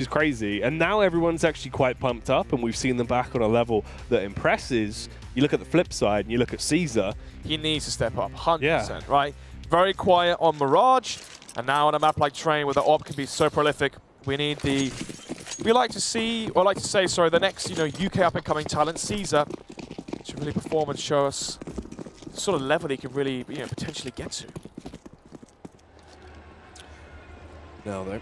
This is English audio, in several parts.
is crazy. And now everyone's actually quite pumped up, and we've seen them back on a level that impresses. You look at the flip side, and you look at Caesar. He needs to step up, 100%, right? Very quiet on Mirage, and now on a map like Train, where the AWP can be so prolific, we need the... We like to see, or like to say, sorry, the next, UK up-and-coming talent, Caesar, to really perform and show us the sort of level he can really, potentially get to. Now, though,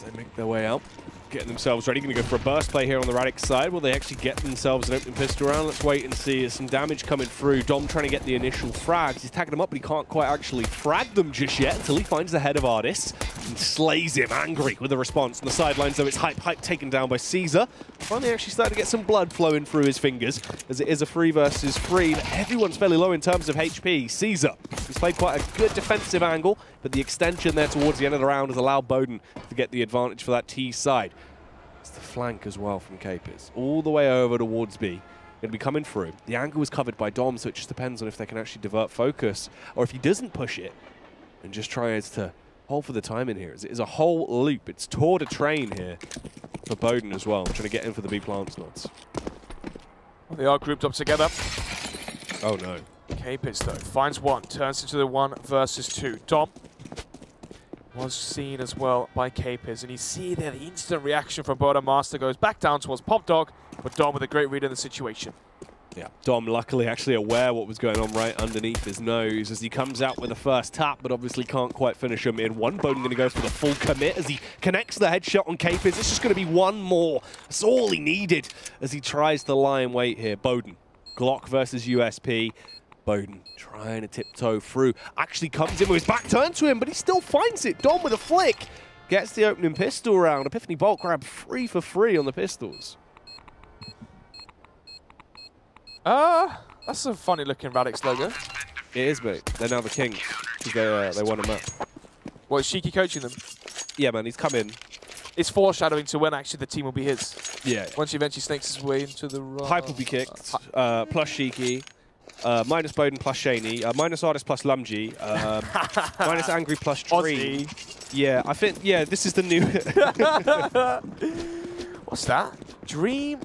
they make their way out, getting themselves ready. Going to go for a burst play here on the Radix side. Will they actually get themselves an opening pistol round? Let's wait and see. There's some damage coming through. Dom trying to get the initial frags. He's tagging them up, but he can't quite actually frag them just yet until he finds the head of Artis and slays him, angry with the response. On the sidelines, though, it's Hype taken down by Caesar. Finally actually starting to get some blood flowing through his fingers, as it is a 3 versus 3. Everyone's fairly low in terms of HP. Caesar, he's played quite a good defensive angle, but the extension there towards the end of the round has allowed Bowden to get the advantage for that T side. It's the flank as well from Capers, all the way over towards B. Going to be coming through. The angle is covered by Dom, so it just depends on if they can actually divert focus, or if he doesn't push it and just tries to hold for the timing here. It is a whole loop. It's tour de train here for Bowden as well, trying to get in for the B plants nods. They are grouped up together. Oh no. Capers, though, finds one, turns into the 1 versus 2. Dom was seen as well by Capers, and you see there the instant reaction from Boda Master goes back down towards Pop Dog, but Dom with a great read of the situation. Yeah, Dom luckily actually aware what was going on right underneath his nose as he comes out with the first tap, but obviously can't quite finish him in one. Bowden going to go for the full commit as he connects the headshot on Capers. It's just going to be one more. That's all he needed as he tries to lie in wait here. Bowden, Glock versus USP. Bowden trying to tiptoe through. Actually comes in with his back turned to him, but he still finds it. Dom with a flick. Gets the opening pistol round. Epiphany Bolt grab 3 for 3 on the pistols. That's a funny looking Radix logo. It is, mate. They're now the kings because they won a map. What, is Shiki coaching them? Yeah, man, he's come in. It's foreshadowing to when actually the team will be his. Yeah. Once he eventually snakes his way into the run. Hype will be kicked, plus Shiki, minus Bowden plus Shaney, minus Artis plus Lumji, minus Angry plus Dream. Yeah, I think, yeah, this is the new... What's that? Dream,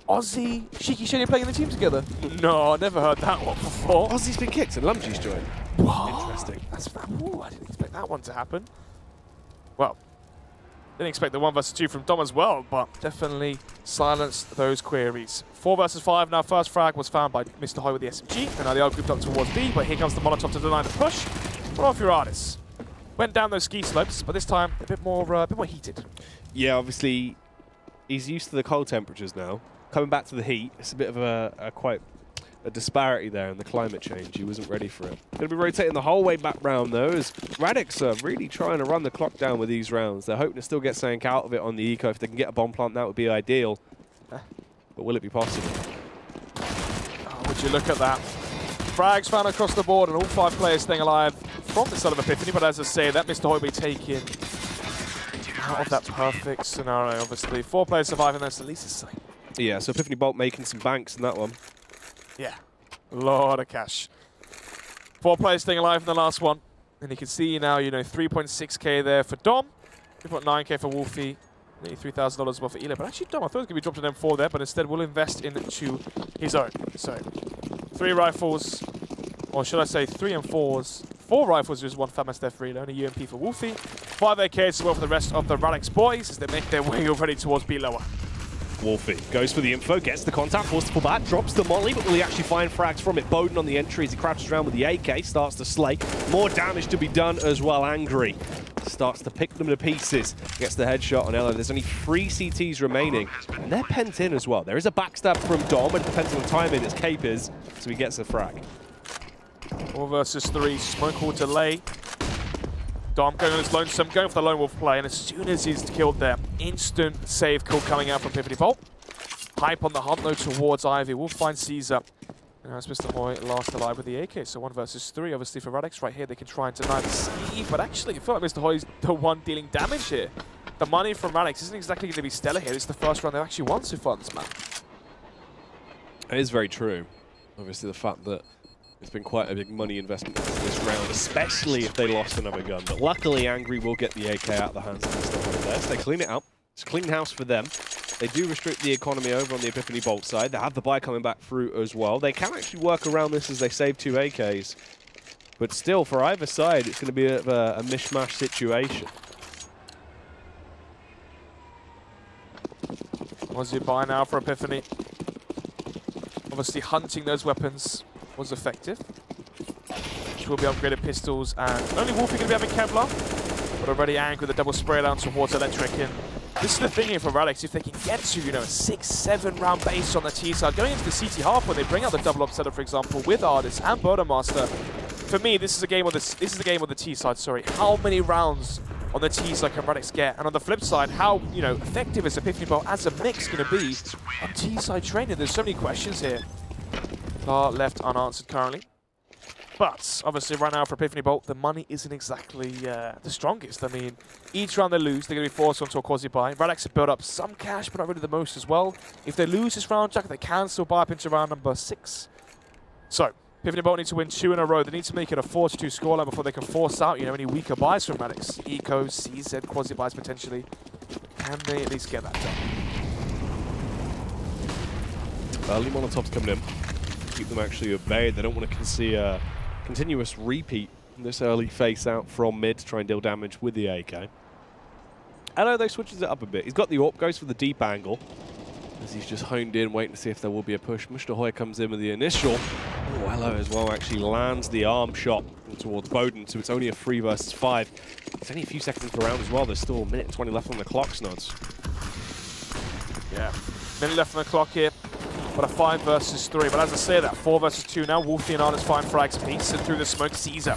Aussie, Shiki, Shaney playing in the team together? No, I never heard that one before. Aussie's been kicked and Lumji's joined. What? Interesting. Ooh, I didn't expect that one to happen. Well, didn't expect the 1 versus 2 from Dom as well, but definitely silenced those queries. 4 versus 5 now. First frag was found by Mr. Hoy with the SMG, and now they are grouped up towards B, but here comes the Molotov to deny the push. What off your artists? Went down those ski slopes, but this time a bit more heated. Yeah, obviously he's used to the cold temperatures now. Coming back to the heat, it's a bit of a quite a disparity there in the climate change. He wasn't ready for it. Going to be rotating the whole way back round though, as Radix are really trying to run the clock down with these rounds. They're hoping to still get something out of it on the eco. If they can get a bomb plant, that would be ideal. But will it be possible? Oh, would you look at that? Frags found across the board and all 5 players staying alive from the side of Epiphany, but as I say, that Mr. Hoy will be taken out of that perfect scenario, obviously. 4 players surviving, that's the least to say. Yeah, so Epiphany Bolt making some banks in that one. Yeah, a lot of cash. 4 players staying alive in the last one. And you can see now, 3.6k there for Dom, 3.9k for Wolfie, nearly $3,000 as well for Elo. But actually, Dom, I thought it was going to be dropped to M4 there, but instead we'll invest into his own. So, 3 rifles, or should I say 3 and 4s. 4 rifles, just 1 Fatmas Death Reload, and a UMP for Wolfie. 5 AKs as well for the rest of the Radix boys as they make their way already towards B lower. Wolfie goes for the info, gets the contact, forced to pull back, drops the molly, but will he actually find frags from it? Bowden on the entry as he crouches around with the AK, starts to slay. More damage to be done as well. Angry starts to pick them to pieces, gets the headshot on Ella. There's only 3 CTs remaining, and they're pent in as well. There is a backstab from Dom, and depends on the timing, it's Capers, so he gets a frag. 4 versus 3, smoke will delay. Dom going on his lonesome, going for the lone wolf play, and as soon as he's killed there, instant save kill coming out from Epiphany Bolt. Hype on the hunt though towards Ivy. We'll find Caesar. And as Mr. Hoy last alive with the AK, so 1 versus 3 obviously for Radix. Right here they can try and deny the sleeve, but actually I feel like Mr. Hoy's the one dealing damage here. The money from Radix isn't exactly going to be stellar here. It's the first round they've actually won so far this map. It is very true. Obviously the fact that it's been quite a big money investment this round, especially if they lost another gun. But luckily, Angry will get the AK out of the hands of Mr. Hoy there. So they clean it out. It's a clean house for them. They do restrict the economy over on the Epiphany Bolt side. They have the buy coming back through as well. They can actually work around this as they save 2 AKs. But still, for either side, it's going to be a mishmash situation. Was it buy now for Epiphany? Obviously, hunting those weapons was effective. Which will be upgraded pistols, and only Wolfie going to be having Kevlar. But already Ang with a double spray down towards Electric. And this is the thing here for Radix. If they can get to, you know, a 6-7 round base on the T side, going into the CT half when they bring out the double upsetter, for example, with Artist and Burnermaster. For me, this is a game on the T side. Sorry, how many rounds on the T side can Radix get? And on the flip side, how effective is Epiphany Bolt as a mix going to be on T side training? There's so many questions here. Left unanswered currently. But obviously right now for Epiphany Bolt, the money isn't exactly the strongest. I mean, each round they lose, they're going to be forced onto a quasi-buy. Radix have built up some cash, but not really the most as well. If they lose this round, Jack, they can still buy up into round number 6. So, Epiphany Bolt need to win 2 in a row. They need to make it a 4-2 scoreline before they can force out, any weaker buys from Radix. Eco, CZ, quasi-buys potentially. Can they at least get that done? Early Molotovs coming in. Keep them actually at bay. They don't want to see a continuous repeat in this early face out from mid to try and deal damage with the AK. Hello, though, switches it up a bit. He's got the AWP, goes for the deep angle. As he's just honed in, waiting to see if there will be a push. Mushtahoy comes in with the initial. Oh, hello as well, actually lands the arm shot towards Bowden, so it's only a 3 versus 5. It's only a few seconds per round as well. There's still a minute and 20 left on the clock, Snods. Yeah, minute left on the clock here. But a 5 versus 3. But as I say that, 4 versus 2 now. Wolfie and Artist find frags apiece, and through the smoke, Caesar.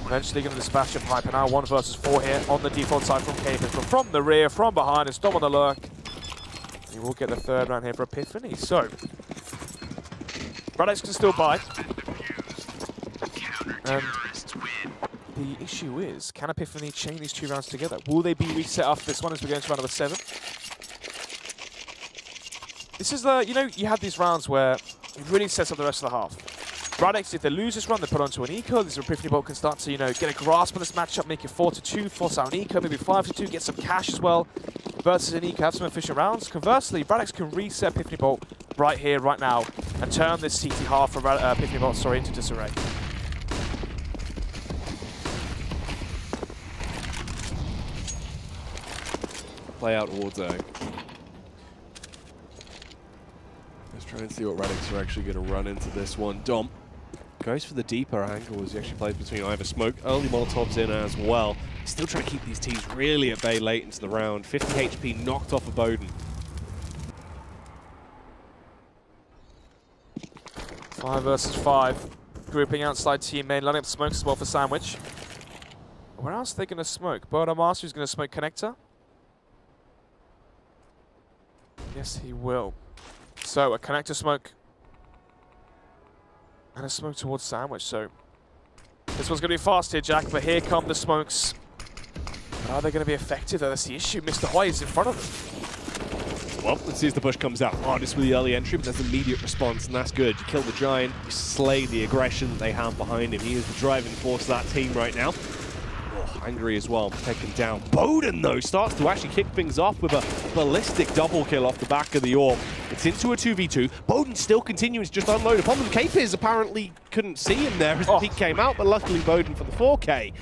Eventually going to dispatch a pipe. And now 1 versus 4 here on the default side from Capers. But from the rear, from behind, it's Dom on the lurk. He will get the 3rd round here for Epiphany. So, Radix can still buy. And the issue is, can Epiphany chain these 2 rounds together? Will they be reset after this one as we go into round number 7? This is the, you have these rounds where it really sets up the rest of the half. Radix, if they lose this run, they put onto an eco. This Epiphany Bolt can start to, get a grasp on this matchup, make it 4-2, force out an eco, maybe 5-2, get some cash as well. Versus an eco, have some efficient rounds. Conversely, Radix can reset Epiphany Bolt right here, right now, and turn this CT half for Epiphany Bolt, into disarray. Play out towards A. Let's try and see what Radix are actually going to run into this one. Dom goes for the deeper angle as he actually plays between either smoke. Early Molotovs in as well. He's still trying to keep these teams really at bay late into the round. 50 HP knocked off of Bowden. 5 versus 5. Grouping outside team main, lining up smokes as well for Sandwich. Where else are they going to smoke? Burnermaster is going to smoke Connector. Yes, he will. So, a Connector smoke. And a smoke towards Sandwich, so... This one's going to be fast here, Jack, but here come the smokes. But are they going to be effective? That's the issue. Mr. Hoy is in front of them. Well, let's see as the push comes out. Hardest with the early entry, but there's immediate response, and that's good. You kill the Giant, you slay the aggression that they have behind him. He is the driving force of that team right now. Oh, angry as well, taken down. Bowden, though, starts to actually kick things off with a ballistic double kill off the back of the AWP. It's into a 2v2. Bowden still continues to just unload upon them. Capers apparently couldn't see him there as the peak came out, but luckily Bowden for the 4K.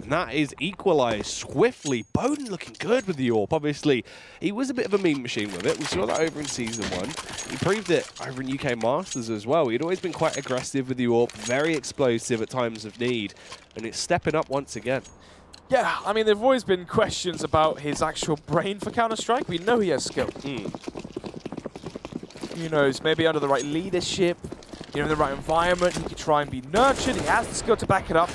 And that is equalized swiftly. Bowden looking good with the AWP. Obviously, he was a bit of a meme machine with it. We saw that over in Season 1. He proved it over in UK Masters as well. He'd always been quite aggressive with the AWP, very explosive at times of need, and it's stepping up once again. Yeah, I mean, there have always been questions about his actual brain for Counter-Strike. We know he has skill. Who knows, maybe under the right leadership, in the right environment, he could try and be nurtured. He has the skill to back it up.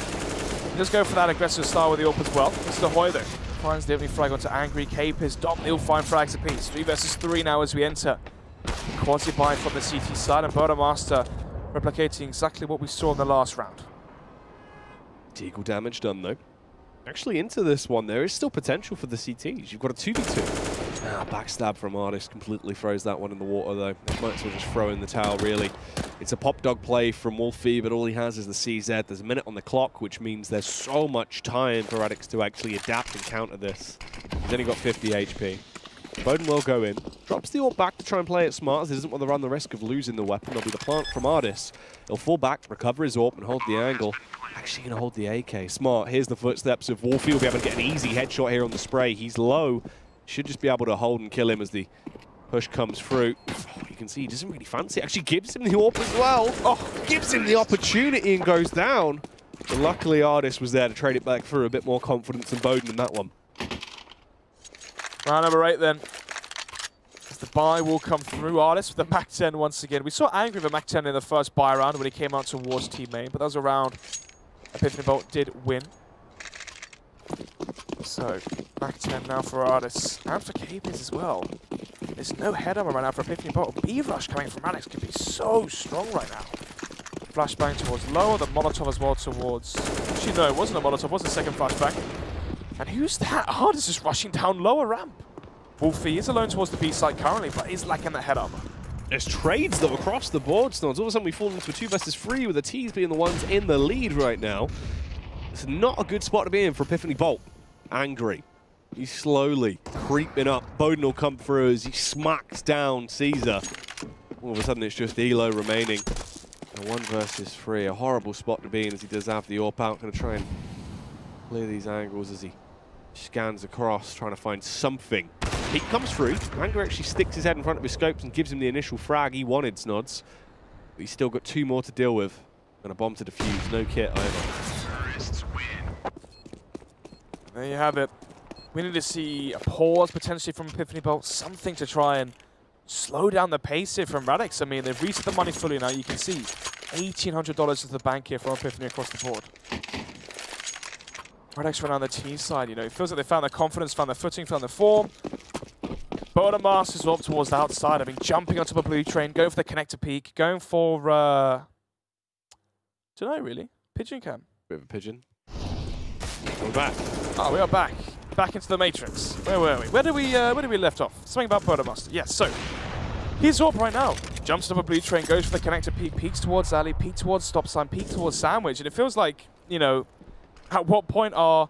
Let's go for that aggressive style with the AWP as well. Mr. Hoy, though, finds the opening frag onto Angry. Capers, Dom, they'll find frags apiece. 3 versus 3 now as we enter. Quasi-buy from the CT side, and Burnermaster replicating exactly what we saw in the last round. Deagle damage done, though. Actually, into this one, there is still potential for the CTs. You've got a 2v2. Backstab from Artist completely throws that one in the water, though. They might as well just throw in the towel, really. It's a pop dog play from Wolfie, but all he has is the CZ. There's a minute on the clock, which means there's so much time for Radix to actually adapt and counter this. He's only got 50 HP. Boden will go in. Drops the AWP back to try and play it smart, as he doesn't want to run the risk of losing the weapon. There'll be the plant from Ardis. He'll fall back, recover his AWP, and hold the angle. Actually going to hold the AK. Smart. Here's the footsteps of Wolfie. Will be able to get an easy headshot here on the spray. He's low. Should just be able to hold and kill him as the push comes through. Oh, you can see he doesn't really fancy it. Actually gives him the AWP as well. Oh, gives him the opportunity and goes down. But luckily, Ardis was there to trade it back through. A bit more confidence than Boden in that one. Round number 8 then. As the buy will come through, Ardis with the Mac 10 once again. We saw Angry with the Mac 10 in the first buy round when he came out towards team main, but that was a round Epiphany Bolt did win. So, Mac 10 now for Ardis, and for KPs as well. There's no head armor right now for Epiphany Bolt. B-Rush coming from Radix could be so strong right now. Flashbang towards lower, the Molotov as well towards... Actually, no, it wasn't a Molotov, it was the second flashbang. And who's that? Ardis is rushing down lower ramp. Wolfie is alone towards the B side currently, but is lacking the head armor. There's trades though across the board, Snods. All of a sudden we fall into a 2 versus 3 with the T's being the ones in the lead right now. It's not a good spot to be in for Epiphany Bolt. Angry. He's slowly creeping up. Boden will come through as he smacks down Caesar. All of a sudden it's just Elo remaining. A 1 versus 3. A horrible spot to be in as he does have the AWP out. Going to try and clear these angles as he scans across, trying to find something. He comes through. Angry actually sticks his head in front of his scopes and gives him the initial frag he wanted, Snods. But he's still got 2 more to deal with. And a bomb to defuse. No kit either. There you have it. We need to see a pause potentially from Epiphany Bolt. Something to try and slow down the pace here from Radix. I mean, they've reset the money fully now. You can see $1,800 to the bank here from Epiphany across the board. Radix run on the T side, you know, it feels like they found their confidence, found their footing, found their form. Boden Masters up towards the outside. I mean, jumping onto a blue train, going for the connector peak, going for, don't know really, pigeon cam. Bit of a pigeon. We're back. Oh, we are back. Back into the Matrix. Where were we? Where did we left off? Something about Boden Master. Yes, so he's up right now. Jumps up a blue train, goes for the connector peak, peeks towards alley, peek towards stop sign, peek towards sandwich, and it feels like, you know, at what point are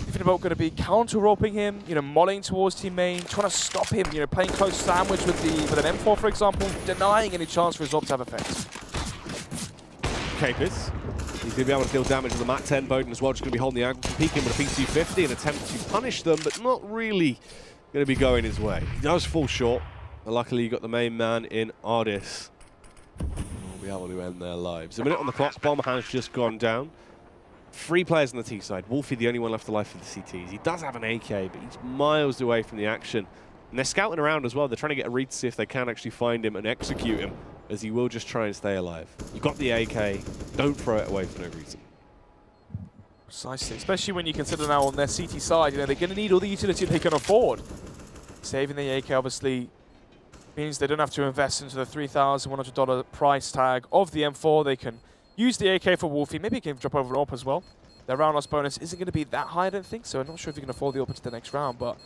Epiphany Bolt going to be counter-roping him, you know, molling towards team main, trying to stop him, you know, playing close sandwich with an M4, for example, denying any chance for his AWP to have effects. Capers. He's going to be able to deal damage with the Mac 10. Boden as well, just going to be holding the angle, peeking with a P250 and attempt to punish them, but not really going to be going his way. He does fall short, but luckily you got the main man in Ardis. We'll be able to end their lives. A minute on the clock, bomb has just gone down. 3 players on the T side. Wolfie, the only one left alive for the CTs. He does have an AK, but he's miles away from the action. And they're scouting around as well. They're trying to get a read to see if they can actually find him and execute him, as he will just try and stay alive. You got the AK. Don't throw it away for no reason. Precisely. Especially when you consider now on their CT side, you know, they're going to need all the utility they can afford. Saving the AK obviously means they don't have to invest into the $3,100 price tag of the M4. They can use the AK for Wolfie. Maybe he can drop over an AWP as well. Their round loss bonus isn't going to be that high, I don't think, so I'm not sure if you can afford the AWP into the next round, but,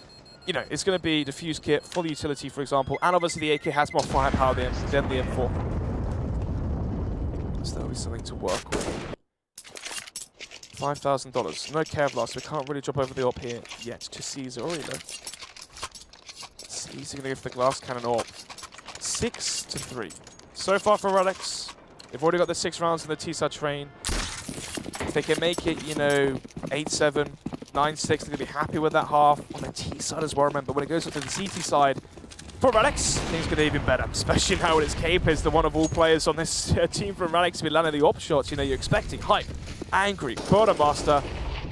you know, it's going to be diffuse kit, full utility, for example, and obviously the AK has more firepower than the M4. So that'll be something to work with. $5,000. No Kevlar, so we can't really drop over the AWP here yet to Caesar. Or, you know, Caesar going to go for the glass cannon AWP. 6-3. So far for Radix. They've already got the 6 rounds in the T-side train. If they can make it, you know, 8-7, 9-6, they're going to be happy with that half. On the T-side as well, remember, when it goes up to the CT side, for Radix, things get even better, especially now it's Capers, the one of all players on this team from Radix to be landing the AWP shots. You know, you're expecting hype, angry, Boden Master.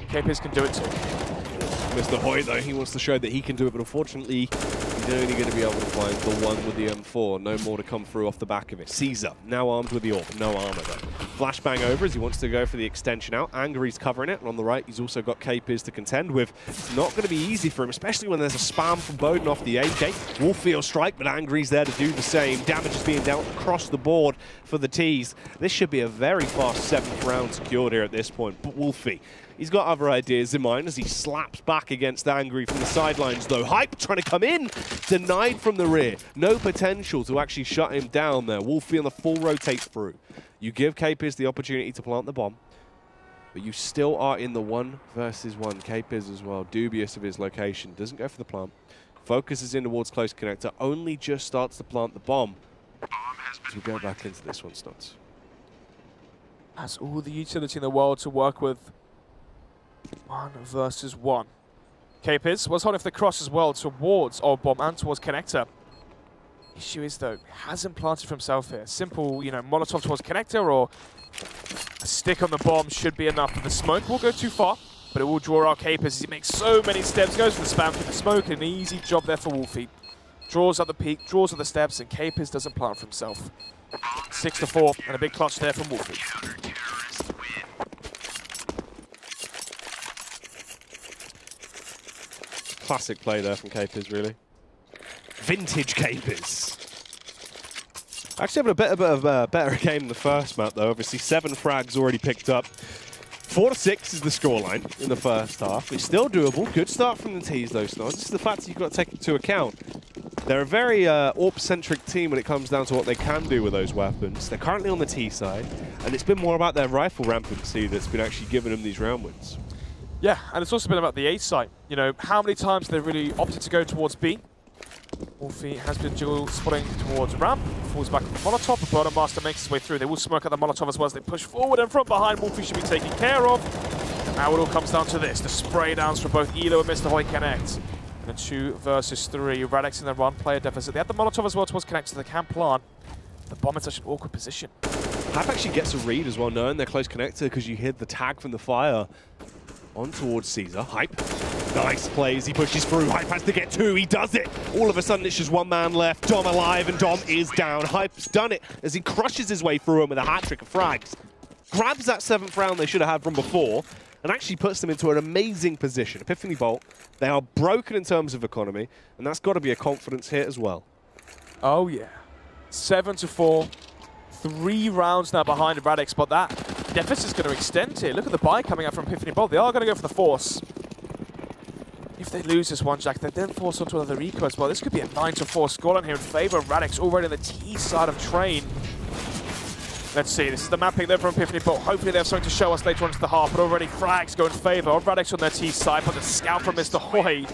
Capers can do it too. Mr. Hoy, though, he wants to show that he can do it, but unfortunately, he's only going to be able to find the one with the M4. No more to come through off the back of it. Caesar, now armed with the AWP. No armor, though. Flashbang over as he wants to go for the extension out. Angry's covering it, and on the right, he's also got Capers to contend with. It's not going to be easy for him, especially when there's a spam from Boden off the AK. Wolfie will strike, but Angry's there to do the same. Damage is being dealt across the board for the T's. This should be a very fast 7th round secured here at this point. But Wolfie, he's got other ideas in mind as he slaps back against Angry from the sidelines, though. Hype trying to come in, denied from the rear. No potential to actually shut him down there. Wolfie on the full rotate through. You give Capers the opportunity to plant the bomb, but you still are in the 1 versus 1. Capers as well, dubious of his location. Doesn't go for the plant. Focuses in towards close connector, only just starts to plant the bomb. As we go back into this one, Snots. Has all the utility in the world to work with. 1 versus 1. Capers was holding for the cross as well towards Old Bomb and towards connector. Issue is though, hasn't planted for himself here. Simple, you know, Molotov towards connector or a stick on the bomb should be enough. But the smoke will go too far, but it will draw out Capers as he makes so many steps. Goes for the spam through the smoke. An easy job there for Wolfie. Draws up the peak, draws up the steps, and Capers doesn't plant for himself. 6-4, and a big clutch there from Wolfie. Classic play there from Capers, really. Vintage Capers. Actually having a bit of a better game than the first map, though. Obviously, 7 frags already picked up. 4-6 is the scoreline in the first half. It's still doable. Good start from the T's, though, Snods. This is the fact that you've got to take into account. They're a very AWP-centric team when it comes down to what they can do with those weapons. They're currently on the T side, and it's been more about their rifle rampancy that's been actually giving them these round wins. Yeah, and it's also been about the A side. You know, how many times they've really opted to go towards B. Wolfie has been dual spotting towards ramp, falls back on the Molotov, but Bottom Master makes his way through. They will smoke at the Molotov as well as they push forward, and from behind, Wolfie should be taken care of. And now it all comes down to this, the spray downs from both Elo and Mr. Hoy connect. And a 2 versus 3, Radix in the run, player deficit. They have the Molotov as well towards connect, so they can plant. The bomb in such an awkward position. Hype actually gets a read as well, knowing they're close connector, because you hear the tag from the fire on towards Caesar. Hype. Nice plays. He pushes through. Hype has to get 2. He does it. All of a sudden, it's just 1 man left. Dom alive, and Dom is down. Hype's done it as he crushes his way through him with a hat-trick of frags. Grabs that 7th round they should have had from before, and actually puts them into an amazing position. Epiphany Bolt, they are broken in terms of economy, and that's got to be a confidence hit as well. Oh, yeah. 7-4. 3 rounds now behind Radix, but that deficit is going to extend here. Look at the buy coming out from Epiphany Bolt. They are going to go for the force. If they lose this one, Jack, they then force onto another eco as well. This could be a 9-4 scoreline here in favor of Radix, already on the T side of Train. Let's see, this is the mapping there from Epiphany Bolt. Hopefully they have something to show us later on into the half, but already frags go in favor of Radix on their T side, but the scout from Mr. Hoy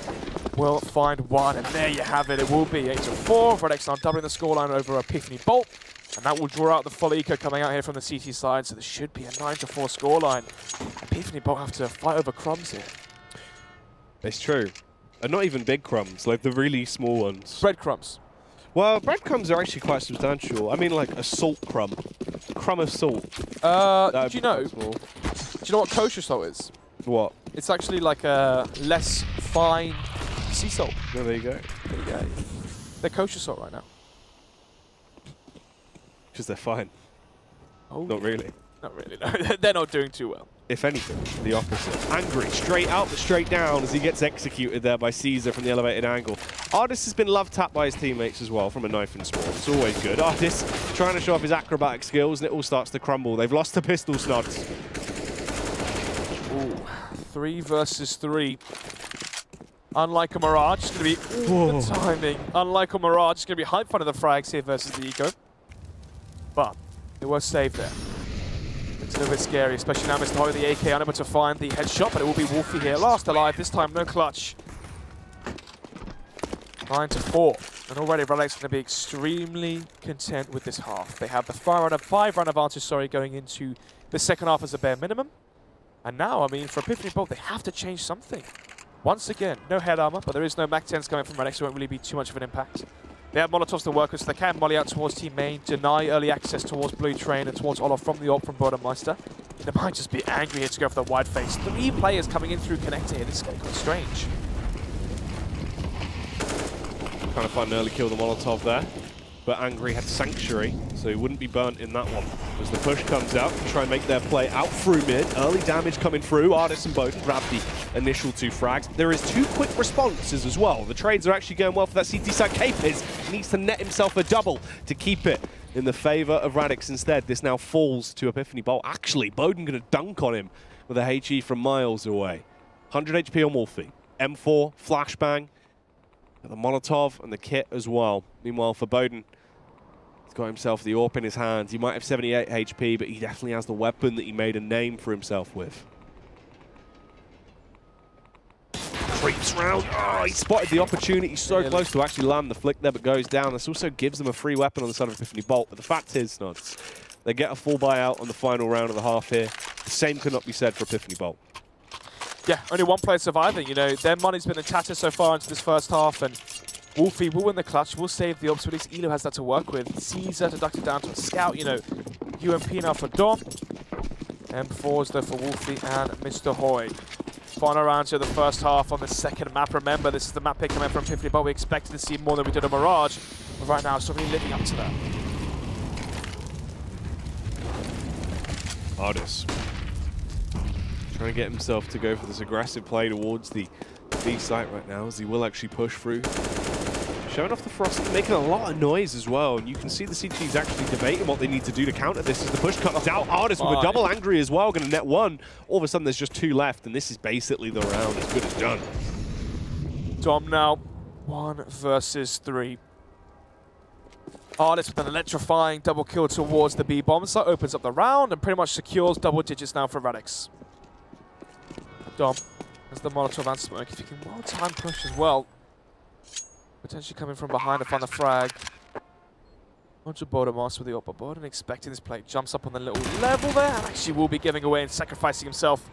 will find 1, and there you have it. It will be 8-4. Radix now doubling the scoreline over Epiphany Bolt. And that will draw out the full eco coming out here from the CT side, so there should be a 9-4 scoreline. Epiphany Bolt have to fight over crumbs here. It's true. And not even big crumbs, like the really small ones. Breadcrumbs. Well, breadcrumbs are actually quite substantial. I mean, like a salt crumb. A crumb of salt. Do you know what kosher salt is? What? It's actually like a less fine sea salt. Oh, there you go. There you go. They're kosher salt right now. Because they're fine. Oh, not really. Not really, no. They're not doing too well. If anything, the opposite. Angry, straight out but straight down as he gets executed there by Caesar from the elevated angle. Artis has been love-tapped by his teammates as well from a knife and sport. It's always good. Artis trying to show off his acrobatic skills, and it all starts to crumble. They've lost the pistol Snods. Ooh, 3 versus 3. Unlike a Mirage, it's going to be the timing. Unlike a Mirage, it's going to be hype fun of the frags here versus the eco. But it was saved there. It's a little bit scary, especially now Mr. Hoy, the AK, unable to find the headshot, but it will be Wolfie here. Last alive, this time no clutch. 9-4. And already Radix going to be extremely content with this half. They have the 5-round advantage, going into the second half as a bare minimum. And now, I mean, for Epiphany Bolt, they have to change something. Once again, no head armor, but there is no Mac-10s coming from Radix, so it won't really be too much of an impact. They have Molotovs to work with, so they can molly out towards team main, deny early access towards Blue Train and towards Olaf from the AWP from Bodenmeister. They might just be angry here to go for the wide face. 3 players coming in through connector here. This is getting quite strange. Trying to find an early kill the Molotov there. But Angry had Sanctuary, so he wouldn't be burnt in that one. As the push comes out, try and make their play out through mid. Early damage coming through. Artis and Bowden grab the initial 2 frags. There is 2 quick responses as well. The trades are actually going well for that CT side. Capers needs to net himself a double to keep it in the favor of Radix instead. This now falls to Epiphany Bolt. Actually, Bowden going to dunk on him with a HE from miles away. 100 HP on Wolfie. M4, flashbang. The Molotov and the kit as well. Meanwhile, for Bowden, he's got himself the AWP in his hands. He might have 78 HP, but he definitely has the weapon that he made a name for himself with. creeps round. Oh, he spotted the opportunity so close to actually land the flick there, but goes down. This also gives them a free weapon on the side of Epiphany Bolt. But the fact is, Snods, they get a full buyout on the final round of the half here. The same could not be said for Epiphany Bolt. Yeah, only one player surviving. You know, their money's been in tatters so far into this first half, and Wolfie will win the clutch, will save the ops, but at least Elo has that to work with. Caesar deducted down to a scout, you know, UMP now for Dom. M4s though for Wolfie and Mr. Hoy. Final round to the first half on the second map. Remember, this is the map pick coming from Epiphany, but we expected to see more than we did on Mirage. But right now, it's not really living up to that. Radix trying to get himself to go for this aggressive play towards the B site right now, as he will actually push through. Showing off the Frost, making a lot of noise as well, and you can see the CG's actually debating what they need to do to counter this as the push comes out. Radix with a double angry as well, going to net one. All of a sudden there's just 2 left, and this is basically the round as good as done. Dom now, 1 versus 3. Radix with an electrifying double kill towards the B-bomb, so opens up the round and pretty much secures double digits now for Radix. Dom has the Molotov and smoke. If you can well-time push as well, potentially coming from behind to find the frag. Onto Bodemas with the upper board and expecting this play. Jumps up on the little level there and actually will be giving away and sacrificing himself.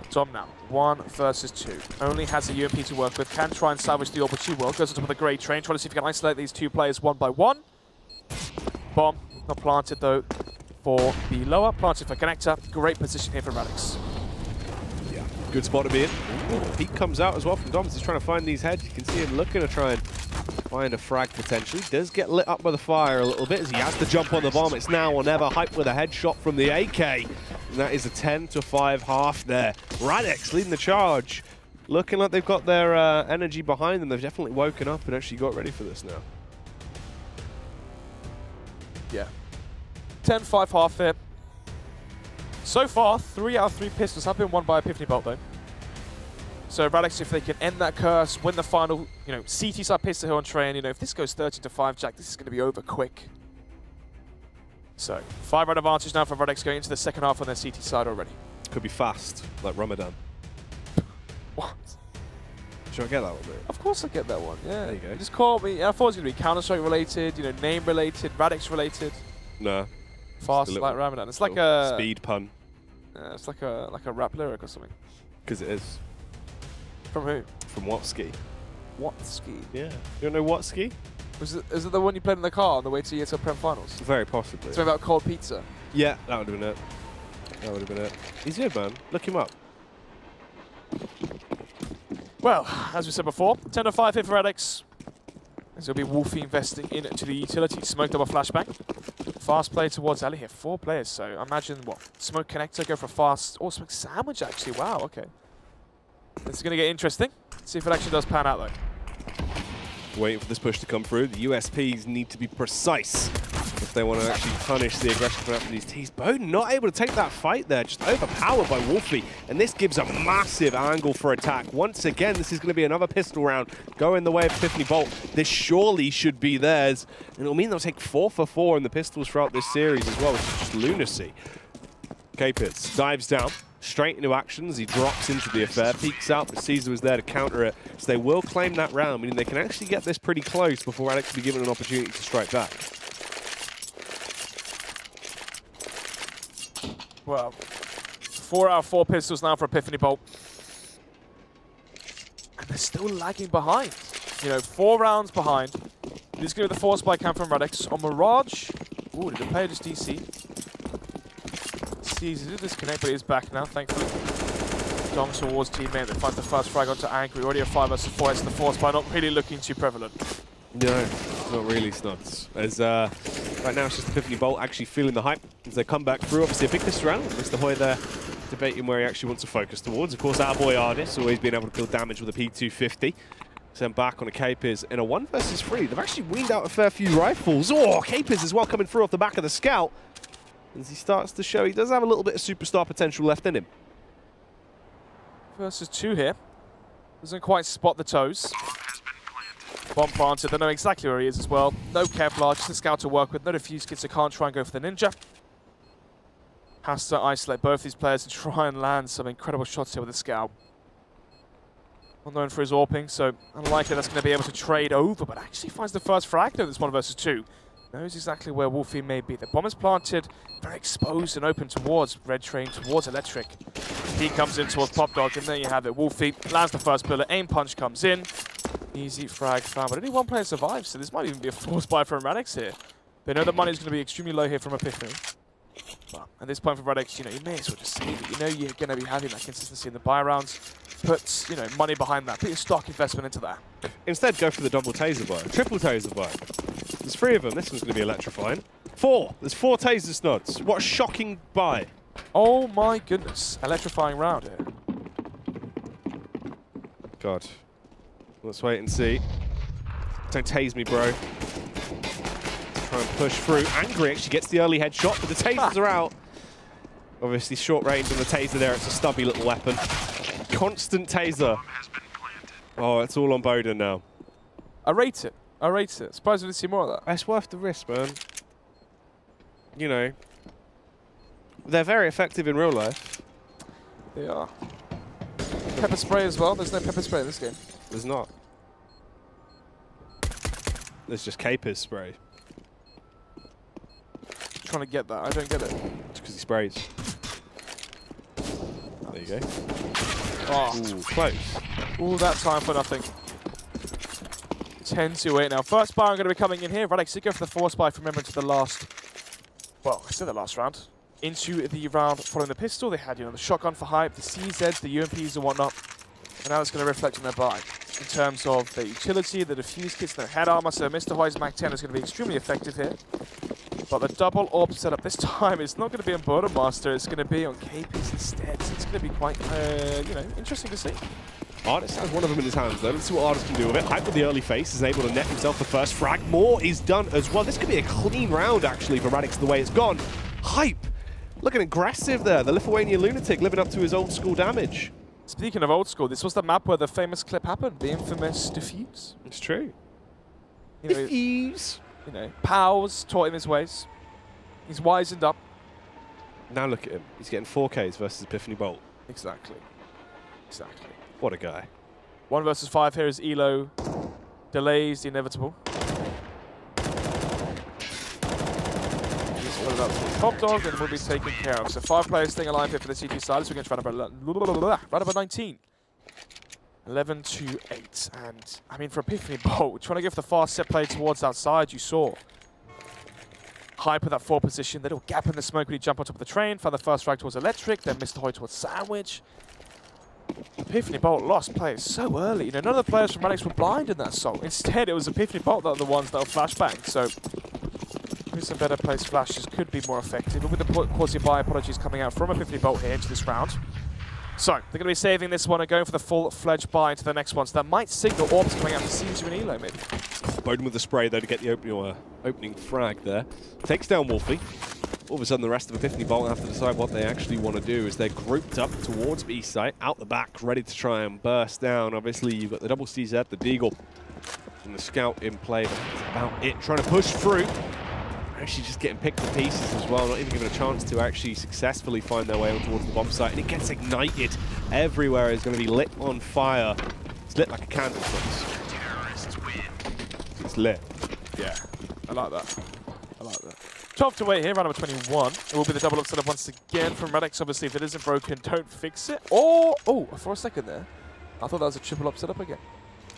Dom now, 1 versus 2. Only has a UMP to work with. Can try and salvage the orb, which he will. Goes on top of the Grey Train, trying to see if he can isolate these 2 players one by one. Bomb, not planted though for the lower. Planted for Connector. Great position here for Radix. Yeah, good spot to be in. Peak comes out as well from Dom. He's trying to find these heads. You can see him looking to try and find a frag potentially. Does get lit up by the fire a little bit as he has to jump on the bomb. It's now or never. Hype with a headshot from the AK. And that is a 10-5 half there. Radix leading the charge. Looking like they've got their energy behind them. They've definitely woken up and actually got ready for this now. Yeah. 10-5 half there. So far, 3 out of 3 pistols have been won by Epiphany Bolt though. So Radix, if they can end that curse, win the final, you know, CT side pistol here on train, you know, if this goes 13-5, Jack, this is going to be over quick. So, 5-round advantage now for Radix going into the second half on their CT side already. Could be fast, like Ramadan. What? Should I get that one, mate? Of course I get that one, yeah. There you go. You just called me. I thought it was going to be Counter-Strike related, you know, name related, Radix related. No. Fast like Ramadan. It's like a speed pun. It's like a rap lyric or something. Because it is. From who? From Watski. Watski? Yeah. You don't know Watski? Is it the one you played in the car on the way to ESL Prem finals? Very possibly. It's about cold pizza. Yeah, that would have been it. That would have been it. He's good, man. Look him up. Well, as we said before, 10-5 here for Radix. As it'll be Wolfie investing into the utility. Smoke double flashbang. Fast play towards Ali here. 4 players, so I imagine what? Smoke connector, go for a fast. Oh, smoke sandwich actually. Wow, okay. This is going to get interesting. See if it actually does pan out though. Waiting for this push to come through. The USPs need to be precise if they want to actually punish the aggression coming out from these T's. Bowden not able to take that fight there, just overpowered by Wolfie. And this gives a massive angle for attack. Once again, this is going to be another pistol round going the way of Epiphany Bolt. This surely should be theirs. And it'll mean they'll take 4 for 4 in the pistols throughout this series as well, which is just lunacy. Capers dives down. Straight into actions, he drops into the affair, peeks out, but Caesar was there to counter it. So they will claim that round, meaning they can actually get this pretty close before Radix will be given an opportunity to strike back. Well, 4 out of 4 pistols now for Epiphany Bolt. And they're still lagging behind. You know, 4 rounds behind. This is going to be the force by camp from Radix. On Mirage, ooh, did the player just DC? Easy to disconnect, but he's back now, thankfully. Dom towards teammate that finds the first frag onto Angry. Already a 5 versus 4. It's the force by not really looking too prevalent. No, not really, Snods. As right now it's just Epiphany Bolt actually feeling the hype as they come back through. Obviously a big pistol round. Mr. Hoy there debating where he actually wants to focus towards. Of course, our boy Radix always been able to kill damage with a P250. Sent back on a Capers in a 1 versus 3. They've actually weaned out a fair few rifles. Oh, Capers as well coming through off the back of the scout. As he starts to show he does have a little bit of superstar potential left in him. Versus 2 here. Doesn't quite spot the toes. Bomb planted. They know exactly where he is as well. No Kevlar, just a scout to work with. No defuse kits, so can't try and go for the ninja. Has to isolate both these players to try and land some incredible shots here with the scout. Well known for his AWPing, so unlikely that's going to be able to trade over, but actually finds the first frag though, this 1 versus 2. Knows exactly where Wolfie may be. The bomb is planted, very exposed and open towards Red Train, towards Electric. He comes in towards Pop Dog, and there you have it. Wolfie lands the first bullet, aim punch comes in. Easy frag found, but only one player survives, so this might even be a forced buy from Radix here. They know the money is going to be extremely low here from Epiphany. But at this point for Radix, you know, you may as well just save it. You know you're going to be having that consistency in the buy rounds. Put, you know, money behind that. Put your stock investment into that. Instead, go for the double taser buy, triple taser buy. There's 3 of them. This one's going to be electrifying. 4. There's 4 taser snods. What a shocking buy. Oh my goodness. Electrifying round here. God. Let's wait and see. Don't tase me, bro. Try and push through. Angry actually gets the early headshot, but the tasers are out. Obviously, short range on the taser there. It's a stubby little weapon. Constant taser. Oh, it's all on Bowden now. I rate it. I rate it. Surprised we didn't see more of that. It's worth the risk, man. You know, they're very effective in real life. They are. Pepper spray as well. There's no pepper spray in this game. There's not. There's just capers spray. Trying to get that. I don't get it. It's because he sprays. There you go. Oh. Ooh, close. All that time for nothing. 10-8 now. First buy I'm going to be coming in here. Radix did go for the force buy from remember to the last. Well, I said the last round. Into the round following the pistol. They had, you know, the shotgun for hype, the CZs, the UMPs and whatnot. And now it's going to reflect on their buy. In terms of the utility, the defuse kits, their head armor. So Mr. Hoy's Mac 10 is going to be extremely effective here. But the double AWP setup this time is not going to be on Border Master. It's going to be on KPs instead. So it's going to be quite, you know, interesting to see. Artist has one of them in his hands, though. Let's see what Artist can do with it. Hype with the early face is able to net himself the first frag. More is done as well. This could be a clean round, actually, for Radix the way it's gone. Hype, looking aggressive there. The Lithuanian lunatic living up to his old school damage. Speaking of old school, this was the map where the famous clip happened, the infamous defuse. It's true. You know, Defuse. You know, Powers taught him his ways. He's wizened up. Now look at him. He's getting 4Ks versus Epiphany Bolt. Exactly. Exactly. What a guy. 1 versus 5 here as Elo delays the inevitable. He's followed up to Top Dog and will be taken care of. So 5 players staying alive here for the CT side. So we're going to try round about 19. 11-8. And, I mean, for Epiphany Bolt, trying to give the fast set play towards outside, you saw. Hype with that 4 position. Little gap in the smoke when he jumped on top of the train. Found the first frag towards Electric. Then Mr. Hoy towards Sandwich. Epiphany Bolt lost players so early. You know, none of the players from Radix were blind in that assault. Instead, it was Epiphany Bolt that are the ones that were flashbang. So, maybe some better placed flashes could be more effective. But with the quasi-buy apologies coming out from Epiphany Bolt here into this round. So, they're going to be saving this one and going for the full-fledged buy into the next one. So that might signal Orbs coming out for Caesar and Elo, maybe. Bowden with the spray, though, to get the opening frag there. Takes down Wolfie. All of a sudden, the rest of Epiphany Bolt have to decide what they actually want to do as they're grouped up towards B site, out the back, ready to try and burst down. Obviously, you've got the double CZ, the Deagle, and the Scout in play. That's about it. Trying to push through. Actually just getting picked to pieces as well, not even given a chance to actually successfully find their way on towards the bomb site. And it gets ignited. Everywhere is going to be lit on fire. It's lit like a candle, folks. It's lit. Yeah, I like that. I like that. 12-8 here, round number 21. It will be the double up setup once again from Radix. Obviously, if it isn't broken, don't fix it. Or, oh, for a second there, I thought that was a triple up setup again.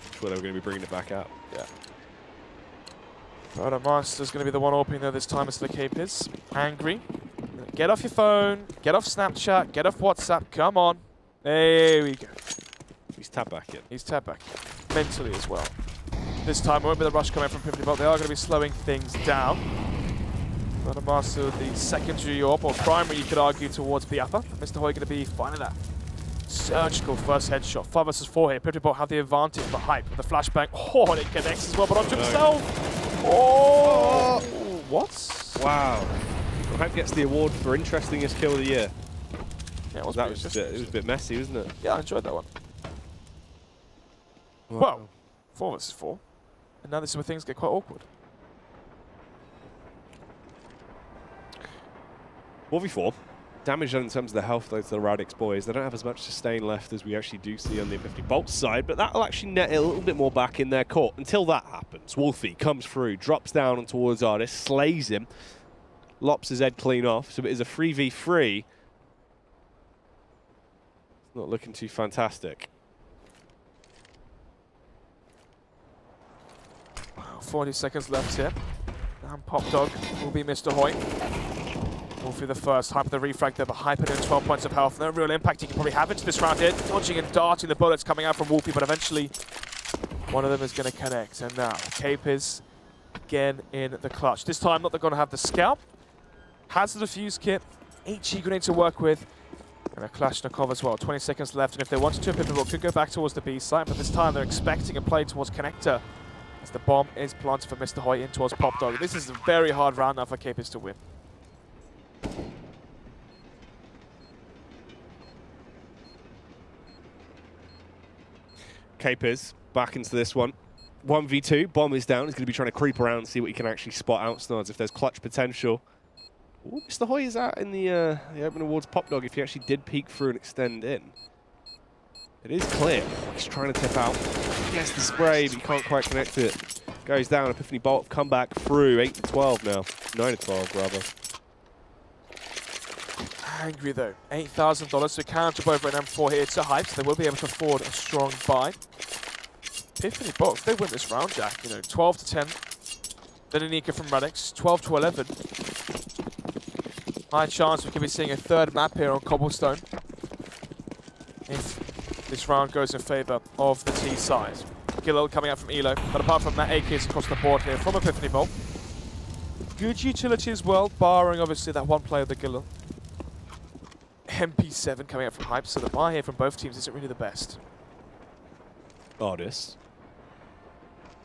That's where they were going to be bringing it back out. Yeah. Right, Master's going to be the one opening there this time as the Cape is. Angry. Get off your phone, get off Snapchat, get off WhatsApp. Come on. There we go. He's tapped back in. He's tapped back in. Mentally as well. This time, it won't be the rush coming from Epiphany Bolt. They are going to be slowing things down. Master, the secondary AWP, or primary, you could argue, towards the upper. Mr. Hoy going to be finding that surgical first headshot. 5 versus 4 here. Epiphany Bolt have the advantage, but Hype with the flashbang. Oh, and it connects as well, but onto himself. Oh! What? Wow. Hype gets the award for interestingest kill of the year. Yeah, it was a bit messy, wasn't it? Yeah, I enjoyed that one. Wow. Well, 4 versus 4. And now this is where things get quite awkward. 4v4. damage done in terms of the health, though, to the Radix boys. They don't have as much sustain left as we actually do see on the Epiphany Bolt side, but that'll actually net it a little bit more back in their court. Until that happens, Wolfie comes through, drops down and towards Artist, slays him, lops his head clean off, so it is a 3v3. It's not looking too fantastic. Wow, 40 seconds left here. And Pop Dog will be Mr. Hoyt. Wolfie the first, Hyper the refrag there, but Hyper doing 12 points of health. No real impact he can probably have into this round here. Dodging and darting the bullets coming out from Wolfie, but eventually one of them is going to connect. And now, Cape is again in the clutch. This time, not they're going to have the scalp. Has the defuse kit, HE grenade to work with, and a Kalashnikov as well. 20 seconds left, and if they wanted to, Epiphany could go back towards the B site, but this time they're expecting a play towards Connector as the bomb is planted for Mr. Hoyt in towards Pop Dog. This is a very hard round now for Capers to win. Capers back into this one. 1v2, bomb is down. He's going to be trying to creep around and see what he can actually spot out Snards if there's clutch potential. Ooh, Mr. Hoy is out in the open towards Pop Dog if he actually did peek through and extend in. It is clear. He's trying to tip out. Gets the spray, but he can't quite connect it. Goes down. Epiphany Bolt come back through. 8-12 now. 9-12 rather. Angry though. $8,000 so counter over an M4 here to Hype, so they will be able to afford a strong buy. Epiphany Bolt, they win this round, Jack. 12-10. Then Anika from Radix, 12-11. High chance we could be seeing a third map here on Cobblestone if this round goes in favour of the T side. Gillil coming out from Elo, but apart from that, AK is across the board here from Epiphany Bolt. Good utility as well, barring obviously that one play of the Gillil. MP7 coming out from Hype, so the buy here from both teams isn't really the best. Artist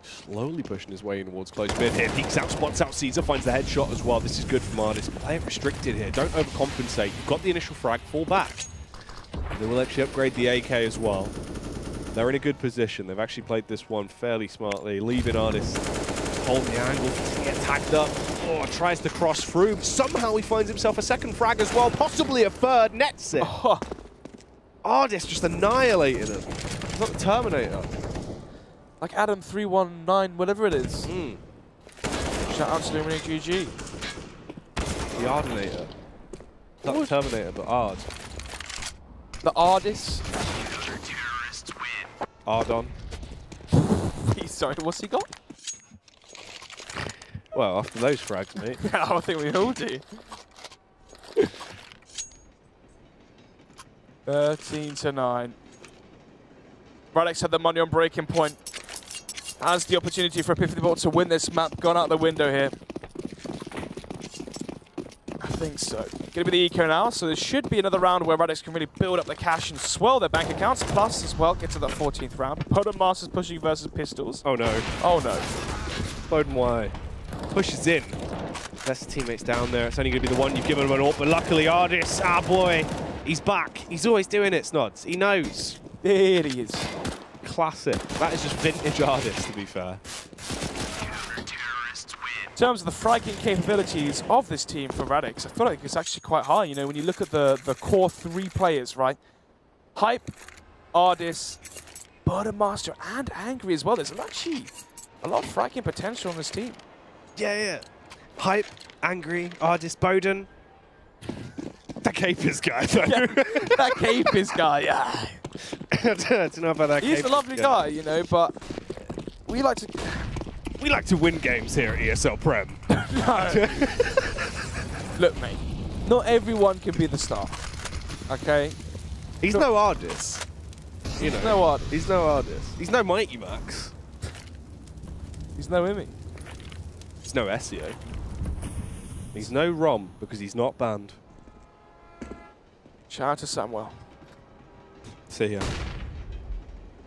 slowly pushing his way in towards close mid here. Peeks out, spots out Caesar, finds the headshot as well. This is good from Artist. Play it restricted here. Don't overcompensate. You've got the initial frag, fall back. They will actually upgrade the AK as well. They're in a good position. They've actually played this one fairly smartly, leaving Artist hold the angle to get tagged up. Oh, tries to cross through. Somehow he finds himself a second frag as well, possibly a third, nets it. Oh. Artist just annihilated him. He's not the Terminator. Like Adam 319, whatever it is. Shout out to Lumini GG. The Ardinator. Not the Terminator, but Ard. The Ardis. Ardon. Sorry, what's he got? Well, after those frags, mate. Yeah, I think we all do. 13-9. Radix had the money on breaking point. Has the opportunity for Epiphany Bolt to win this map gone out the window here? I think so. Going to be the eco now, so there should be another round where Radix can really build up the cash and swell their bank accounts. Plus, as well, get to that 14th round. Potent Masters pushing versus Pistols. Oh no. Oh no. Bowden Y pushes in. Best teammates down there. It's only going to be the one you've given him an AWP, but luckily Ardis, boy, he's back. He's always doing it, Snods. He knows. There he is. Classic. That is just vintage Ardis, to be fair. In terms of the fragging capabilities of this team for Radix, I feel like it's actually quite high. When you look at the core three players, right? Hype, Ardis, Burdenmaster, and Angry as well. There's actually a lot of fragging potential on this team. Yeah. Hype, Angry, Ardis, Bowden. That Capers guy, though. Yeah, that Capers guy, yeah. I don't know about that. He's a lovely guy, but we like to win games here at ESL Prem. No. Look, mate, not everyone can be the star, okay? He's no Ardis. No Ardis. He's no Ardis. He's no Mighty Max. He's no Imi. He's no SEO. He's no Rom because he's not banned. Shout out to Samuel. See ya.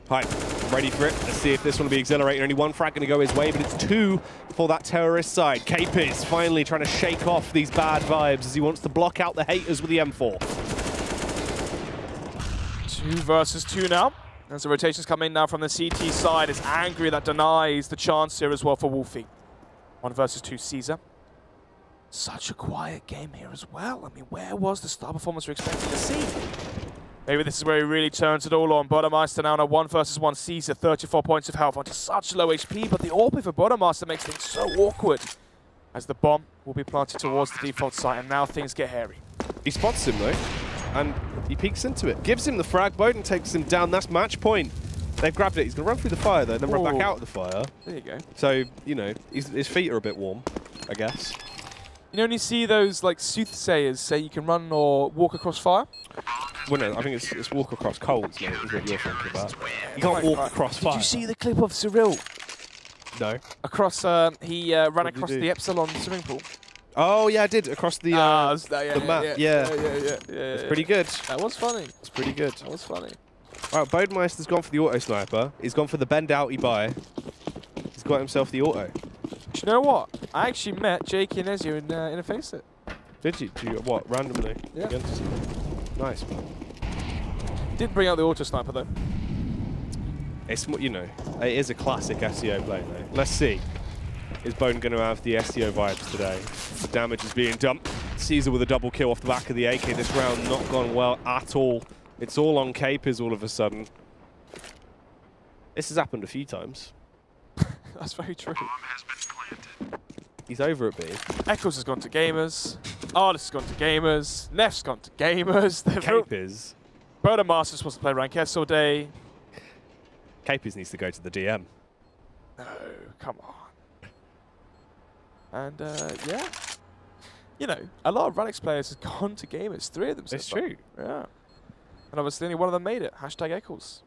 Hype, ready for it. Let's see if this one will be exhilarating. Only one frag going to go his way, but it's two for that terrorist side. Capers finally trying to shake off these bad vibes as he wants to block out the haters with the M4. 2 versus 2 now. As the rotations come in now from the CT side, it's Angry that denies the chance here as well for Wolfie. 1 versus 2 Caesar. Such a quiet game here as well. I mean, where was the star performance we're expecting to see? Maybe this is where he really turns it all on. Bodomeister now on a 1 versus 1 Caesar, 34 points of health onto such low HP, but the AWP for Bodomeister makes things so awkward as the bomb will be planted towards the default site, and now things get hairy. He spots him though, and he peeks into it. Gives him the frag, Boden takes him down, that's match point. They've grabbed it, he's going to run through the fire though, then run back out of the fire. There you go. So, you know, his feet are a bit warm, I guess. You know when you see those like soothsayers say you can run or walk across fire? Well, no, I think it's walk across coals, mate, is what you're thinking about. You can't walk across fire. Did you see the clip of Cyril? No. Across, he ran across the Epsilon swimming pool. Oh, yeah, I did, across the map, yeah. It's pretty good. That was funny. It's pretty good. That was funny. Right, Bodemeister's gone for the auto sniper. He's gone for the bend out buy. He's got himself the auto. Do you know what? I actually met Jake and Ezio in a Face-It. Did you? What, randomly? Yeah. Against? Nice, man. Didn't bring out the auto sniper though. It's, you know, it is a classic SEO play though. Let's see. Is Bone going to have the SEO vibes today? The damage is being dumped. Caesar with a double kill off the back of the AK this round. Not gone well at all. It's all on Capers all of a sudden. This has happened a few times. That's very true. He's over at B. Echoes has gone to gamers. Artist has gone to gamers. Neff's gone to gamers. Capers. Bodomeister's supposed to play rank S all day. Capers needs to go to the DM. No, come on. And yeah, you know, a lot of Radix players have gone to gamers. 3 of them. It's true. Yeah. And obviously only one of them made it. Hashtag Eccles.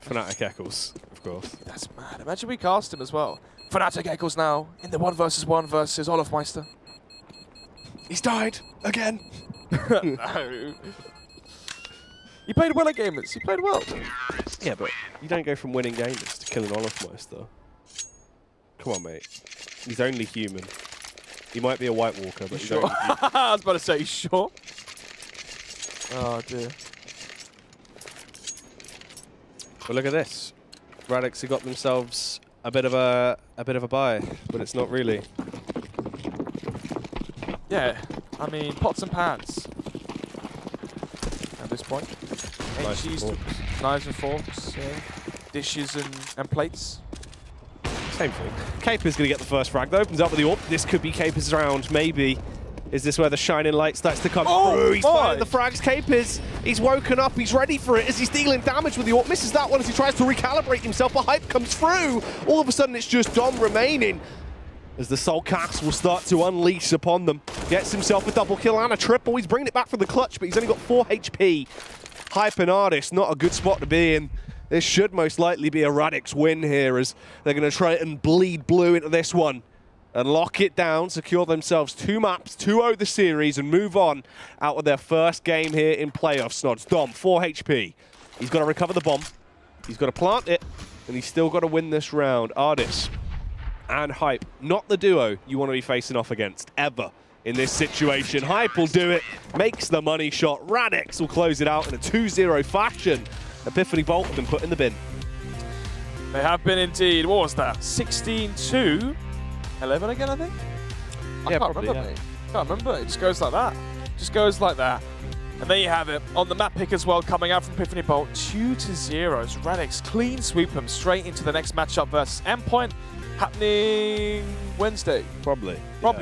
Fnatic Eccles, of course. That's mad. Imagine we cast him as well. Fnatic Eccles now in the 1 versus 1 versus Olofmeister. He's died again. No. He played well at gamers. He played well. Yeah, but you don't go from winning gamers to killing Olofmeister. Come on, mate. He's only human. He might be a White Walker, but he's sure? only human. I was about to say, sure. Oh dear. Well, look at this. Radix have got themselves a bit of a buy, but it's not really. Yeah, I mean pots and pans. At this point, knives and forks, yeah. Dishes and plates. Same thing. Capers going to get the first frag. That opens up with the AWP. This could be Capers' round, maybe. Is this where the shining light starts to come through? He's firing the frags. Capers, he's woken up. He's ready for it. Is he dealing damage with the AWP? Misses that one as he tries to recalibrate himself. A hype comes through. All of a sudden, it's just Dom remaining as the Soul Cast will start to unleash upon them. Gets himself a double kill and a triple. He's bringing it back for the clutch, but he's only got 4 HP. Hype and Artist, not a good spot to be in. This should most likely be a Radix win here as they're going to try and bleed blue into this one and lock it down, secure themselves 2 maps, 2-0 the series, and move on out of their first game here in playoffs. Snods, Dom, 4 HP. He's got to recover the bomb. He's got to plant it, and he's still got to win this round. Artist and Hype, not the duo you want to be facing off against, ever, in this situation. Hype will do it, makes the money shot. Radix will close it out in a 2-0 fashion. Epiphany Bolt have been put in the bin. They have been indeed. What was that? 16-2? 11 again, I think? Yeah, I can't remember, mate. Can't remember. It just goes like that. Just goes like that. And there you have it. On the map pick as well, coming out from Epiphany Bolt, 2-0. Radix clean sweep them straight into the next matchup versus Endpoint, happening Wednesday. Probably. Probably. Yeah.